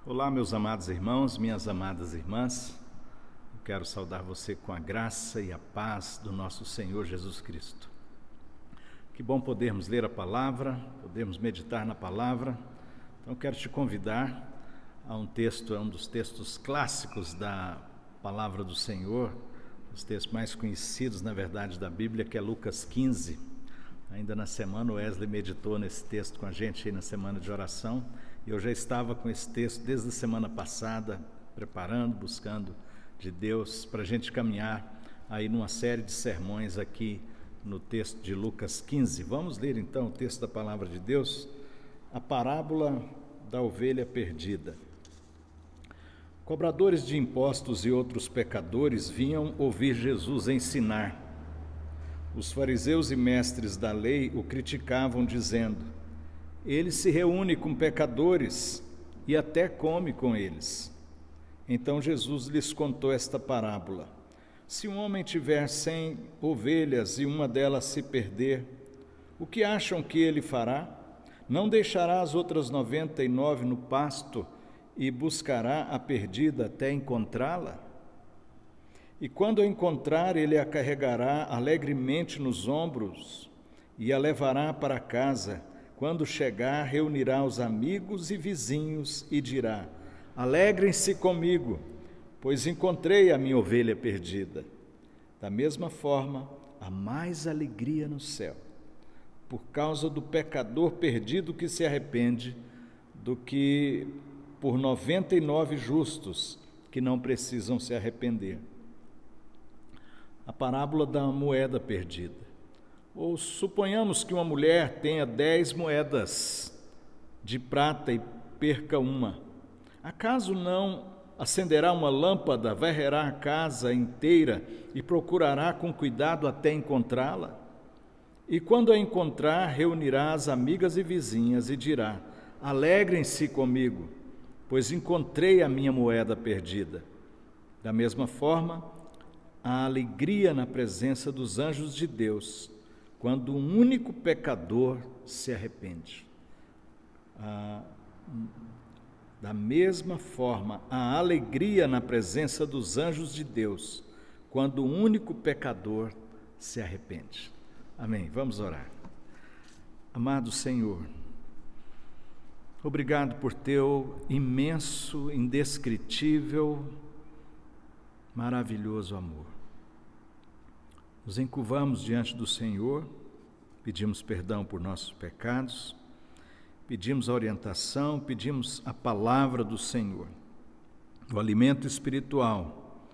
Olá, meus amados irmãos, minhas amadas irmãs. Eu quero saudar você com a graça e a paz do nosso Senhor Jesus Cristo. Que bom podermos ler a palavra, podermos meditar na palavra. Então, quero te convidar a um texto, um dos textos clássicos da palavra do Senhor, os textos mais conhecidos, na verdade, da Bíblia, que é Lucas 15. Ainda na semana, o Wesley meditou nesse texto com a gente aí na semana de oração. Eu já estava com esse texto desde a semana passada, preparando, buscando de Deus para a gente caminhar aí numa série de sermões aqui no texto de Lucas 15. Vamos ler então o texto da palavra de Deus, a parábola da ovelha perdida. Cobradores de impostos e outros pecadores vinham ouvir Jesus ensinar. Os fariseus e mestres da lei o criticavam, dizendo: ele se reúne com pecadores e até come com eles. Então Jesus lhes contou esta parábola: se um homem tiver 100 ovelhas e uma delas se perder, o que acham que ele fará? Não deixará as outras 99 no pasto e buscará a perdida até encontrá-la? E quando a encontrar, ele a carregará alegremente nos ombros e a levará para casa. Quando chegar, reunirá os amigos e vizinhos e dirá: alegrem-se comigo, pois encontrei a minha ovelha perdida. Da mesma forma, há mais alegria no céu por causa do pecador perdido que se arrepende do que por 99 justos que não precisam se arrepender. A parábola da moeda perdida. Ou suponhamos que uma mulher tenha 10 moedas de prata e perca uma. Acaso não acenderá uma lâmpada, varrerá a casa inteira e procurará com cuidado até encontrá-la? E quando a encontrar, reunirá as amigas e vizinhas e dirá: alegrem-se comigo, pois encontrei a minha moeda perdida. Da mesma forma, há alegria na presença dos anjos de Deus quando um único pecador se arrepende. Da mesma forma, há alegria na presença dos anjos de Deus quando um único pecador se arrepende. Amém. Vamos orar. Amado Senhor, obrigado por teu imenso, indescritível, maravilhoso amor. Nos encurvamos diante do Senhor, pedimos perdão por nossos pecados, pedimos a orientação, pedimos a palavra do Senhor, o alimento espiritual,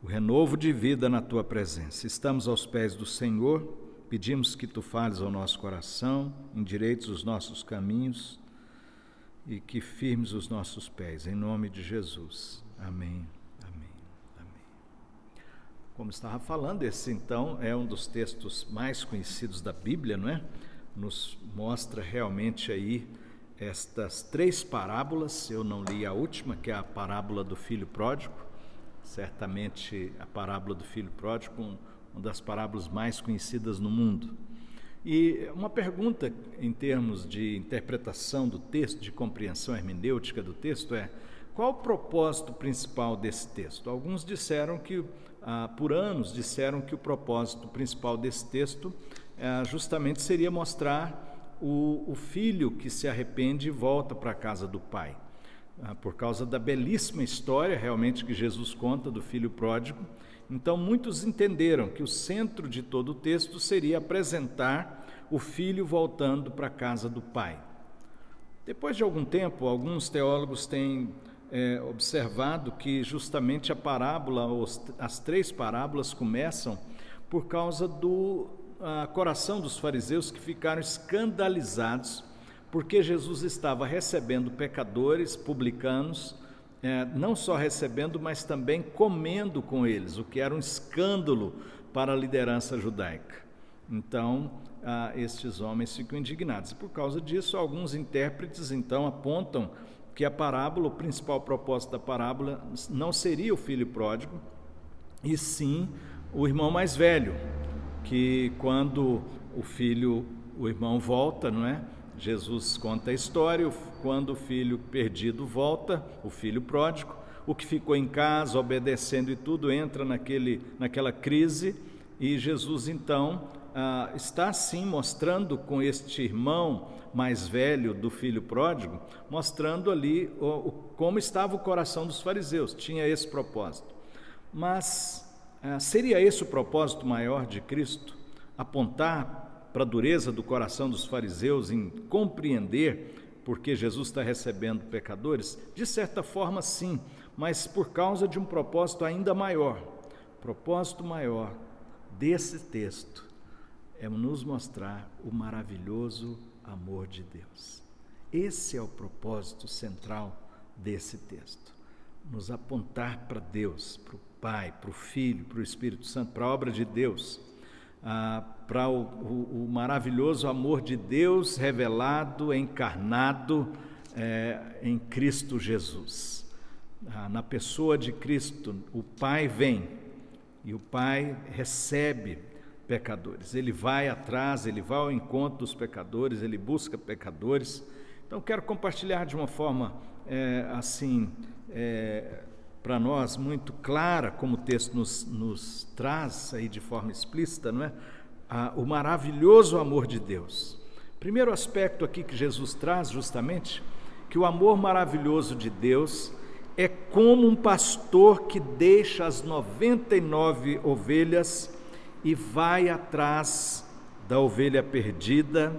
o renovo de vida na Tua presença. Estamos aos pés do Senhor, pedimos que Tu fales ao nosso coração, endireites os nossos caminhos e que firmes os nossos pés, em nome de Jesus. Amém. Como estava falando, esse então é um dos textos mais conhecidos da Bíblia, não é? Nos mostra realmente aí estas 3 parábolas. Eu não li a última, que é a parábola do filho pródigo. Certamente a parábola do filho pródigo, uma das parábolas mais conhecidas no mundo. E uma pergunta em termos de interpretação do texto, de compreensão hermenêutica do texto é: qual o propósito principal desse texto? Alguns disseram que por anos disseram que o propósito principal desse texto justamente seria mostrar o filho que se arrepende e volta para a casa do pai. Por causa da belíssima história realmente que Jesus conta do filho pródigo, então muitos entenderam que o centro de todo o texto seria apresentar o filho voltando para a casa do pai. Depois de algum tempo, alguns teólogos têm observado que justamente a parábola, as 3 parábolas começam por causa do coração dos fariseus, que ficaram escandalizados porque Jesus estava recebendo pecadores, publicanos, não só recebendo, mas também comendo com eles, o que era um escândalo para a liderança judaica. Então, estes homens ficam indignados. Por causa disso, alguns intérpretes então apontam que a parábola, o principal propósito da parábola não seria o filho pródigo, e sim o irmão mais velho, que quando o irmão volta, não é? Jesus conta a história, quando o filho perdido volta, o filho pródigo, o que ficou em casa, obedecendo e tudo, entra naquela crise, e Jesus então está sim mostrando com este irmão mais velho do filho pródigo, mostrando ali como estava o coração dos fariseus, tinha esse propósito. Mas seria esse o propósito maior de Cristo? Apontar para a dureza do coração dos fariseus em compreender porque Jesus está recebendo pecadores? De certa forma, sim, mas por causa de um propósito ainda maior. O propósito maior desse texto é nos mostrar o maravilhoso amor de Deus. Esse é o propósito central desse texto. Nos apontar para Deus, para o Pai, para o Filho, para o Espírito Santo, para a obra de Deus, para o maravilhoso amor de Deus revelado, encarnado em Cristo Jesus. Na pessoa de Cristo, o Pai vem e o Pai recebe pecadores. Ele vai atrás, ele vai ao encontro dos pecadores, ele busca pecadores. Então, quero compartilhar de uma forma para nós muito clara, como o texto nos traz aí de forma explícita, não é? O maravilhoso amor de Deus. Primeiro aspecto aqui que Jesus traz, justamente, que o amor maravilhoso de Deus é como um pastor que deixa as 99 ovelhas e vai atrás da ovelha perdida,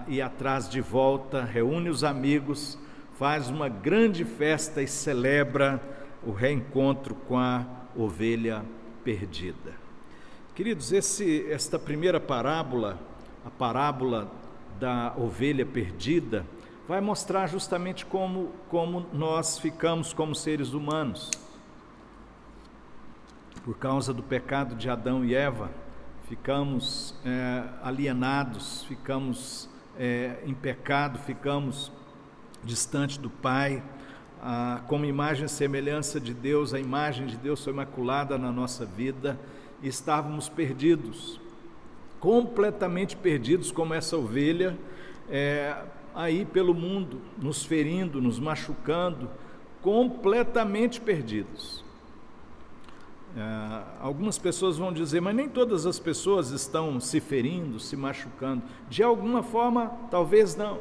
e atrás de volta, reúne os amigos, faz uma grande festa e celebra o reencontro com a ovelha perdida. Queridos, esta primeira parábola, a parábola da ovelha perdida, vai mostrar justamente como nós ficamos como seres humanos. Por causa do pecado de Adão e Eva, ficamos alienados, ficamos em pecado, ficamos distante do Pai. Como imagem e semelhança de Deus, a imagem de Deus foi maculada na nossa vida e estávamos perdidos, completamente perdidos, como essa ovelha, aí pelo mundo, nos ferindo, nos machucando, completamente perdidos. Algumas pessoas vão dizer, mas nem todas as pessoas estão se ferindo, se machucando. De alguma forma, talvez não.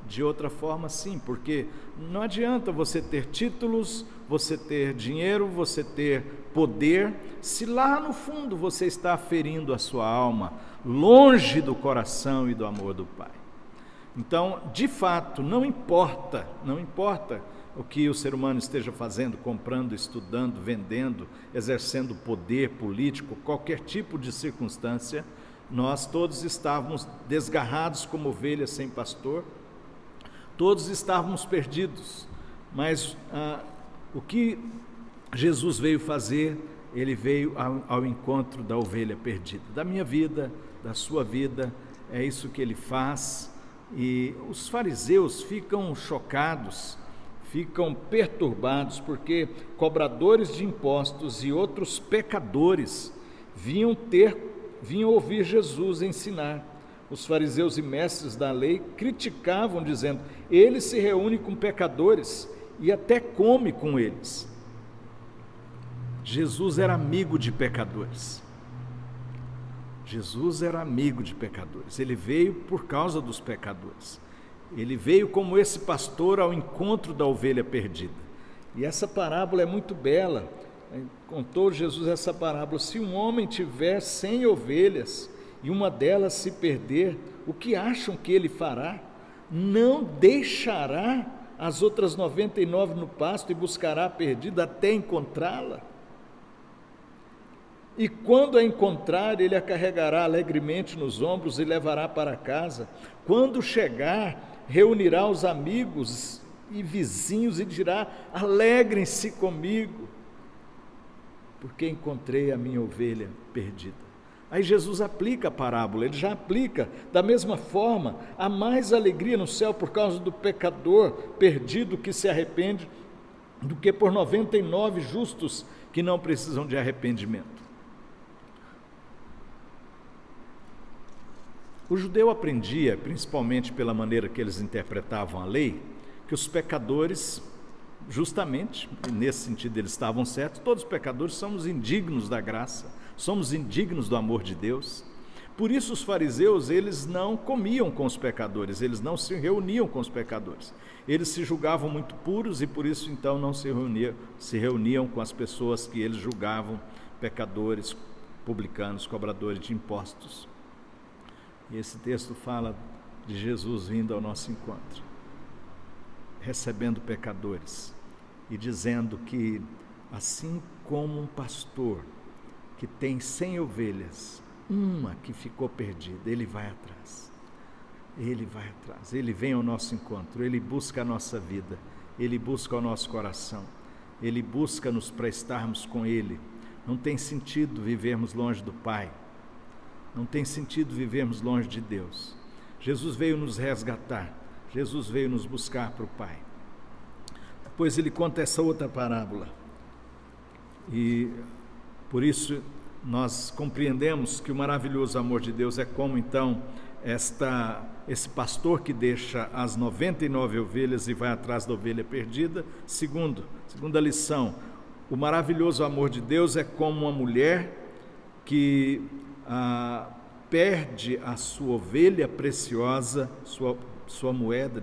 De outra forma, sim, porque não adianta você ter títulos, você ter dinheiro, você ter poder, se lá no fundo você está ferindo a sua alma, longe do coração e do amor do Pai. Então, de fato, não importa o que o ser humano esteja fazendo, comprando, estudando, vendendo, exercendo poder político, qualquer tipo de circunstância, nós todos estávamos desgarrados como ovelhas sem pastor, todos estávamos perdidos, mas o que Jesus veio fazer, ele veio ao encontro da ovelha perdida, da minha vida, da sua vida, é isso que ele faz. E os fariseus ficam chocados, ficam perturbados, porque cobradores de impostos e outros pecadores vinham ouvir Jesus ensinar. Os fariseus e mestres da lei criticavam, dizendo, ele se reúne com pecadores e até come com eles. Jesus era amigo de pecadores. Jesus era amigo de pecadores, ele veio por causa dos pecadores. Ele veio como esse pastor ao encontro da ovelha perdida. E essa parábola é muito bela. Contou Jesus essa parábola: se um homem tiver 100 ovelhas e uma delas se perder, o que acham que ele fará? Não deixará as outras 99 no pasto e buscará a perdida até encontrá-la? E quando a encontrar, ele a carregará alegremente nos ombros e levará para casa. Quando chegar, reunirá os amigos e vizinhos e dirá: alegrem-se comigo, porque encontrei a minha ovelha perdida. Aí Jesus aplica a parábola, ele já aplica da mesma forma. Há mais alegria no céu por causa do pecador perdido que se arrepende do que por 99 justos que não precisam de arrependimento. O judeu aprendia, principalmente pela maneira que eles interpretavam a lei, que os pecadores, justamente, nesse sentido eles estavam certos, todos os pecadores somos indignos da graça, somos indignos do amor de Deus. Por isso os fariseus, eles não comiam com os pecadores, eles não se reuniam com os pecadores. Eles se julgavam muito puros e por isso então não se reuniam com as pessoas que eles julgavam pecadores, publicanos, cobradores de impostos. E esse texto fala de Jesus vindo ao nosso encontro, recebendo pecadores e dizendo que assim como um pastor que tem 100 ovelhas, uma que ficou perdida, ele vai atrás, ele vem ao nosso encontro, ele busca a nossa vida, ele busca o nosso coração, ele busca-nos para estarmos com ele. Não tem sentido vivermos longe do Pai, não tem sentido vivermos longe de Deus. Jesus veio nos resgatar, Jesus veio nos buscar para o Pai. Depois ele conta essa outra parábola, e por isso nós compreendemos que o maravilhoso amor de Deus é como então esse pastor que deixa as 99 ovelhas e vai atrás da ovelha perdida. Segunda lição, o maravilhoso amor de Deus é como uma mulher que perde a sua ovelha preciosa, sua moeda,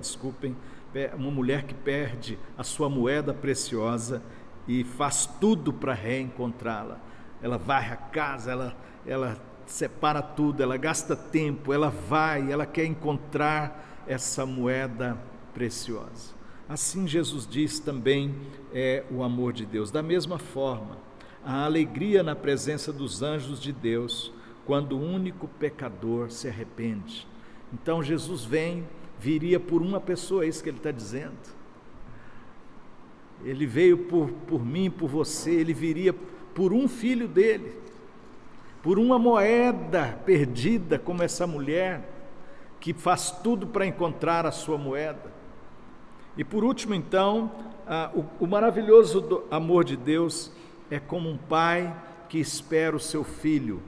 uma mulher que perde a sua moeda preciosa e faz tudo para reencontrá-la. Ela varre a casa, ela separa tudo, ela gasta tempo, ela quer encontrar essa moeda preciosa. Assim Jesus diz também é o amor de Deus. Da mesma forma, a alegria na presença dos anjos de Deus, quando o único pecador se arrepende. Então Jesus viria por uma pessoa, é isso que ele está dizendo. Ele veio por mim, por você, ele viria por um filho dele, por uma moeda perdida, como essa mulher, que faz tudo para encontrar a sua moeda. E por último, então, o maravilhoso amor de Deus é como um pai que espera o seu filho,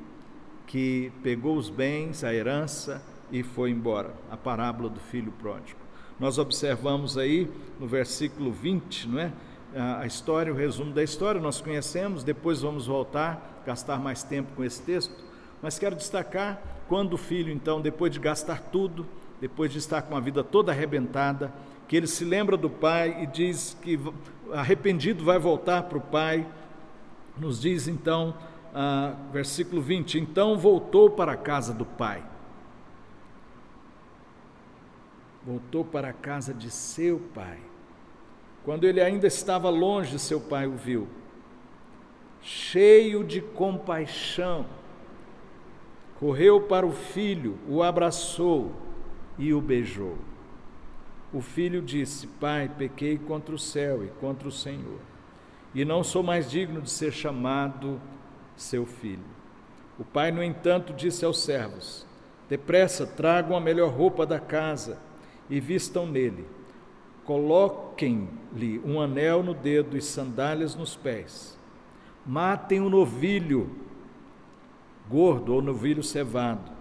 que pegou os bens, a herança e foi embora. A parábola do filho pródigo. Nós observamos aí no versículo 20, não é? A história, o resumo da história, nós conhecemos, depois vamos voltar, gastar mais tempo com esse texto, mas quero destacar quando o filho, então, depois de gastar tudo, depois de estar com a vida toda arrebentada, que ele se lembra do pai e diz que arrependido vai voltar para o pai. Nos diz então, versículo 20, então voltou para a casa do pai, voltou para a casa de seu pai. Quando ele ainda estava longe, seu pai o viu, cheio de compaixão, correu para o filho, o abraçou e o beijou. O filho disse: Pai, pequei contra o céu e contra o Senhor, e não sou mais digno de ser chamado seu filho. O pai, no entanto, disse aos servos: Depressa, tragam a melhor roupa da casa e vistam nele. Coloquem-lhe um anel no dedo e sandálias nos pés. Matem um novilho gordo ou novilho cevado.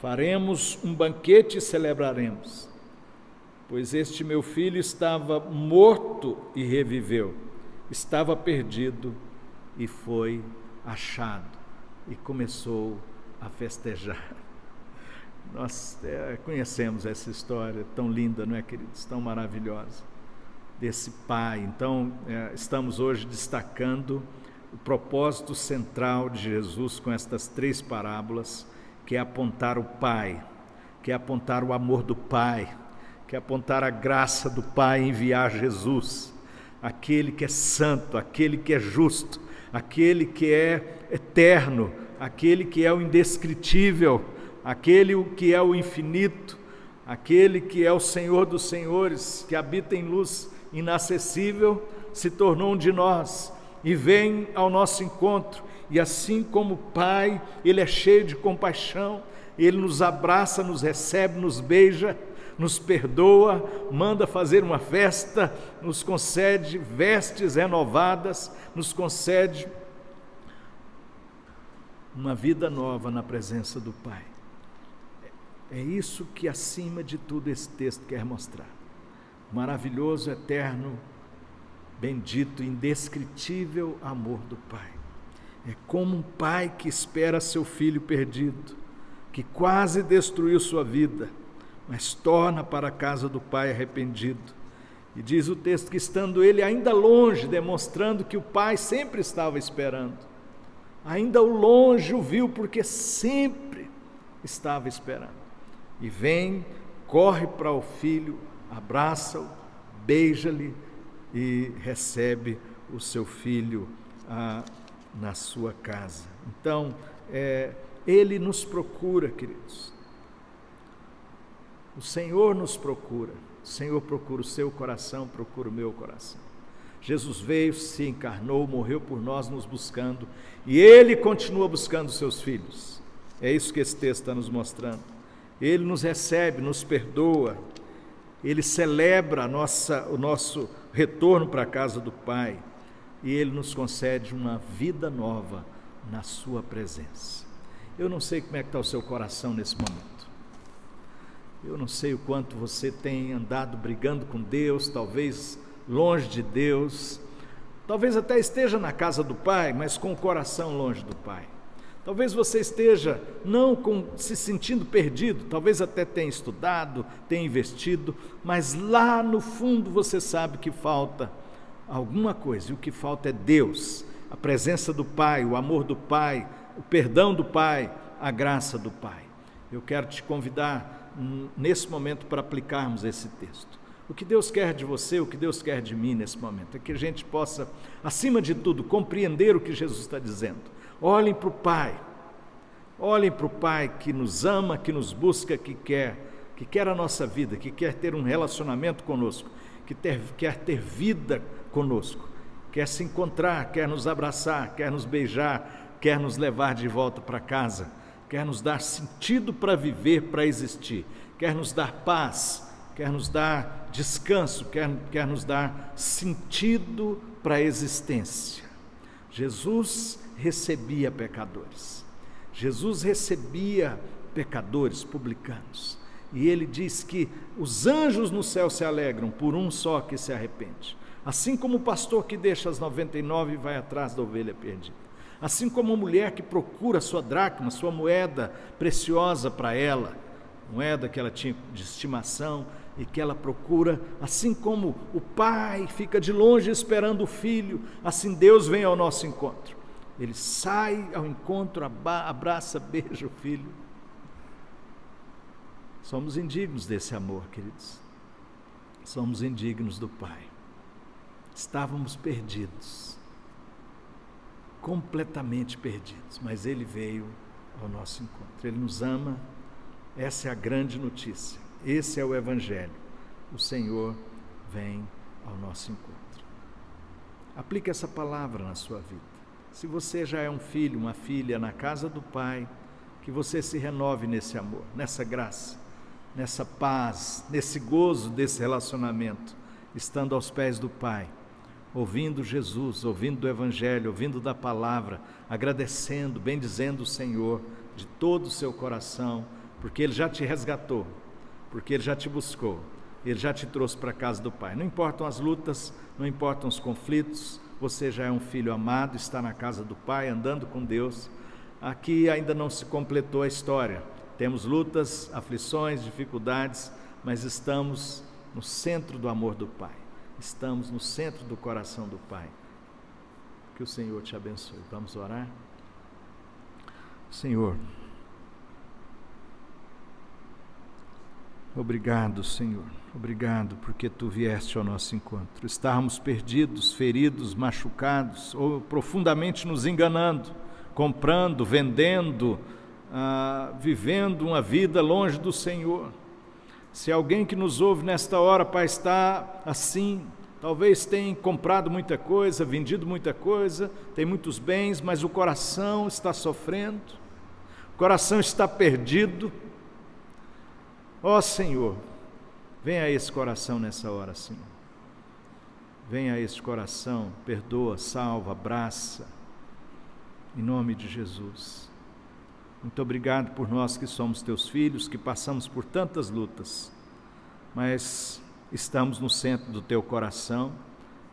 Faremos um banquete e celebraremos. Pois este meu filho estava morto e reviveu. Estava perdido e foi achado. E começou a festejar. Nós conhecemos essa história tão linda, não é, queridos? Tão maravilhosa, desse pai. Então, estamos hoje destacando o propósito central de Jesus com estas 3 parábolas, que é apontar o Pai, que é apontar o amor do Pai, que é apontar a graça do Pai em enviar Jesus, aquele que é santo, aquele que é justo, aquele que é eterno, aquele que é o indescritível, aquele que é o infinito, aquele que é o Senhor dos senhores, que habita em luz inacessível, se tornou um de nós e vem ao nosso encontro. E assim como o Pai, Ele é cheio de compaixão, Ele nos abraça, nos recebe, nos beija, nos perdoa, manda fazer uma festa, nos concede vestes renovadas, nos concede uma vida nova na presença do Pai. É isso que, acima de tudo, esse texto quer mostrar. O maravilhoso, eterno, bendito, indescritível amor do Pai. É como um pai que espera seu filho perdido, que quase destruiu sua vida, mas torna para a casa do Pai arrependido. E diz o texto que, estando ele ainda longe, demonstrando que o Pai sempre estava esperando, ainda ao longe o viu, porque sempre estava esperando. E vem, corre para o filho, abraça-o, beija-lhe e recebe o seu filho na sua casa. Então, ele nos procura, queridos. O Senhor nos procura. O Senhor procura o seu coração, procura o meu coração. Jesus veio, se encarnou, morreu por nós, nos buscando, e Ele continua buscando os seus filhos. É isso que esse texto está nos mostrando. Ele nos recebe, nos perdoa, Ele celebra o nosso retorno para a casa do Pai, e Ele nos concede uma vida nova na sua presença. Eu não sei como é que está o seu coração nesse momento. Eu não sei o quanto você tem andado brigando com Deus, talvez longe de Deus, talvez até esteja na casa do Pai, mas com o coração longe do Pai. Talvez você esteja se sentindo perdido, talvez até tenha estudado, tenha investido, mas lá no fundo você sabe que falta alguma coisa, e o que falta é Deus, a presença do Pai, o amor do Pai, o perdão do Pai, a graça do Pai. Eu quero te convidar nesse momento para aplicarmos esse texto. O que Deus quer de você, o que Deus quer de mim nesse momento, é que a gente possa, acima de tudo, compreender o que Jesus está dizendo. Olhem para o Pai que nos ama, que nos busca, que quer a nossa vida, que quer ter um relacionamento conosco, que quer ter vida conosco, quer se encontrar, quer nos abraçar, quer nos beijar, quer nos levar de volta para casa, quer nos dar sentido para viver, para existir, quer nos dar paz, quer nos dar descanso, quer nos dar sentido para a existência. Jesus recebia pecadores, Jesus recebia pecadores, publicanos, e ele diz que os anjos no céu se alegram por um só que se arrepende, assim como o pastor que deixa as 99 e vai atrás da ovelha perdida, assim como a mulher que procura sua dracma, sua moeda preciosa para ela, moeda que ela tinha de estimação e que ela procura, assim como o pai fica de longe esperando o filho, assim Deus vem ao nosso encontro. Ele sai ao encontro, abraça, beija o filho. Somos indignos desse amor, queridos. Somos indignos do Pai. Estávamos perdidos, completamente perdidos, mas Ele veio ao nosso encontro. Ele nos ama. Essa é a grande notícia. Esse é o Evangelho. O Senhor vem ao nosso encontro. Aplique essa palavra na sua vida. Se você já é um filho, uma filha na casa do Pai, que você se renove nesse amor, nessa graça, nessa paz, nesse gozo desse relacionamento, estando aos pés do Pai, ouvindo Jesus, ouvindo do Evangelho, ouvindo da palavra, agradecendo, bendizendo o Senhor de todo o seu coração, porque Ele já te resgatou, porque Ele já te buscou, Ele já te trouxe para a casa do Pai. Não importam as lutas, não importam os conflitos, você já é um filho amado, está na casa do Pai, andando com Deus. Aqui ainda não se completou a história. Temos lutas, aflições, dificuldades, mas estamos no centro do amor do Pai. Estamos no centro do coração do Pai. Que o Senhor te abençoe. Vamos orar? Senhor, obrigado, Senhor. Obrigado porque Tu vieste ao nosso encontro. Estávamos perdidos, feridos, machucados, ou profundamente nos enganando, comprando, vendendo, vivendo uma vida longe do Senhor. Se alguém que nos ouve nesta hora, Pai, está assim, talvez tenha comprado muita coisa, vendido muita coisa, tem muitos bens, mas o coração está sofrendo, o coração está perdido. Ó Senhor, venha a esse coração nessa hora, Senhor. Venha a esse coração, perdoa, salva, abraça, em nome de Jesus. Muito obrigado por nós que somos teus filhos, que passamos por tantas lutas, mas estamos no centro do teu coração,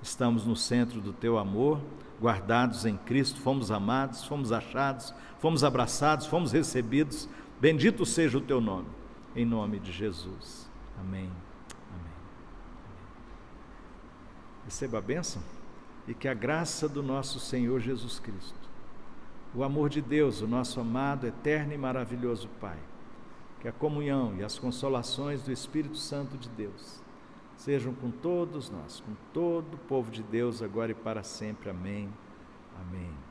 estamos no centro do teu amor, guardados em Cristo, fomos amados, fomos achados, fomos abraçados, fomos recebidos. Bendito seja o teu nome, em nome de Jesus. Amém. Amém. Receba a bênção e que a graça do nosso Senhor Jesus Cristo, o amor de Deus, o nosso amado, eterno e maravilhoso Pai, que a comunhão e as consolações do Espírito Santo de Deus sejam com todos nós, com todo o povo de Deus, agora e para sempre. Amém. Amém.